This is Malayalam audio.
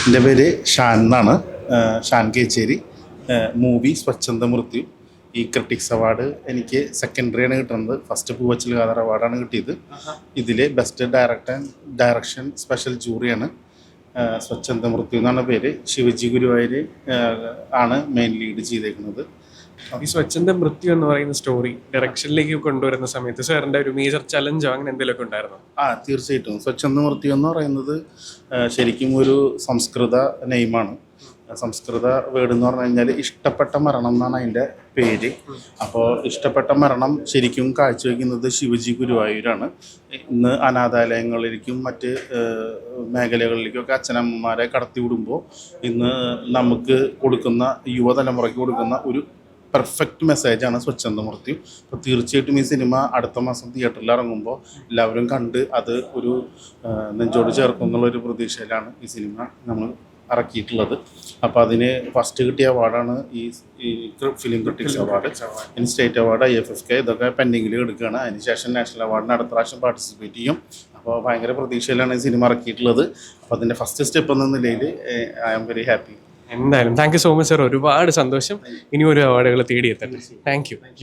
എൻ്റെ പേര് ഷാൻ എന്നാണ്. ഷാൻ കേച്ചേരി. മൂവി സ്വച്ഛന്ത മൃത്യു. ഈ ക്രിട്ടിക്സ് അവാർഡ് എനിക്ക് സെക്കൻഡറിയാണ് കിട്ടുന്നത്. ഫസ്റ്റ് പൂവച്ചൽ ഖാദർ അവാർഡാണ് കിട്ടിയത്. ഇതിൽ ബെസ്റ്റ് ഡയറക്ഷൻ സ്പെഷ്യൽ ജൂറിയാണ്. സ്വച്ഛന്ത മൃത്യു എന്നാണ് പേര്. ശിവജി ഗുരുവായൂർ ആണ് മെയിൻ ലീഡ് ചെയ്തേക്കുന്നത്. ഈ സ്വച്ഛന്ത മൃത്യു എന്ന് പറയുന്ന സ്റ്റോറി ഡയറക്ഷനിലേക്ക് കൊണ്ടുവരുന്ന സമയത്ത് സാറിന്റെ ഒരു മേജർ ചലഞ്ചോ അങ്ങനെ എന്തെങ്കിലുമൊക്കെ ഉണ്ടായിരുന്നു? തീർച്ചയായിട്ടും. സ്വച്ഛന്ത മൃത്യു എന്ന് പറയുന്നത് ശരിക്കും ഒരു സംസ്കൃത നെയിമാണ്. സംസ്കൃത വേർഡ് എന്ന് പറഞ്ഞു കഴിഞ്ഞാൽ ഇഷ്ടപ്പെട്ട മരണം എന്നാണ് അതിൻ്റെ പേര്. അപ്പോൾ ഇഷ്ടപ്പെട്ട മരണം ശരിക്കും കാഴ്ചവെക്കുന്നത് ശിവജി ഗുരുവായൂരാണ്. ഇന്ന് അനാഥാലയങ്ങളിലേക്കും മറ്റ് മേഖലകളിലേക്കൊക്കെ അച്ഛനമ്മമാരെ കടത്തിവിടുമ്പോൾ ഇന്ന് നമുക്ക് കൊടുക്കുന്ന യുവതലമുറയ്ക്ക് കൊടുക്കുന്ന ഒരു പെർഫെക്റ്റ് മെസ്സേജാണ് സ്വച്ഛന്ത മൃത്യു. അപ്പോൾ തീർച്ചയായിട്ടും ഈ സിനിമ അടുത്ത മാസം തിയേറ്ററിൽ ഇറങ്ങുമ്പോൾ എല്ലാവരും കണ്ട് അത് ഒരു നെഞ്ചോട് ചേർക്കും എന്നുള്ളൊരു പ്രതീക്ഷയിലാണ് ഈ സിനിമ നമ്മൾ ഇറക്കിയിട്ടുള്ളത്. അപ്പോൾ അതിന് ഫസ്റ്റ് കിട്ടിയ അവാർഡാണ് ഈ ഫിലിം ക്രിട്ടിക്സ് അവാർഡ്. ഇനി സ്റ്റേറ്റ് അവാർഡ്, IFFK ഇതൊക്കെ പെൻഡിങ്ങിൽ എടുക്കുകയാണ്. അതിനുശേഷം നാഷണൽ അവാർഡിന് അടുത്ത പ്രാവശ്യം പാർട്ടിസിപ്പേറ്റ് ചെയ്യും. അപ്പോൾ ഭയങ്കര പ്രതീക്ഷയിലാണ് ഈ സിനിമ ഇറക്കിയിട്ടുള്ളത്. അപ്പോൾ അതിൻ്റെ ഫസ്റ്റ് സ്റ്റെപ്പ് എന്ന നിലയിൽ ഐ ആം വെരി ഹാപ്പി. എന്തായാലും thank you so much sir. ഒരുപാട് സന്തോഷം. ഇനി ഒരു അവാർഡുകൾ തേടിയെത്തട്ടെ. Thank you.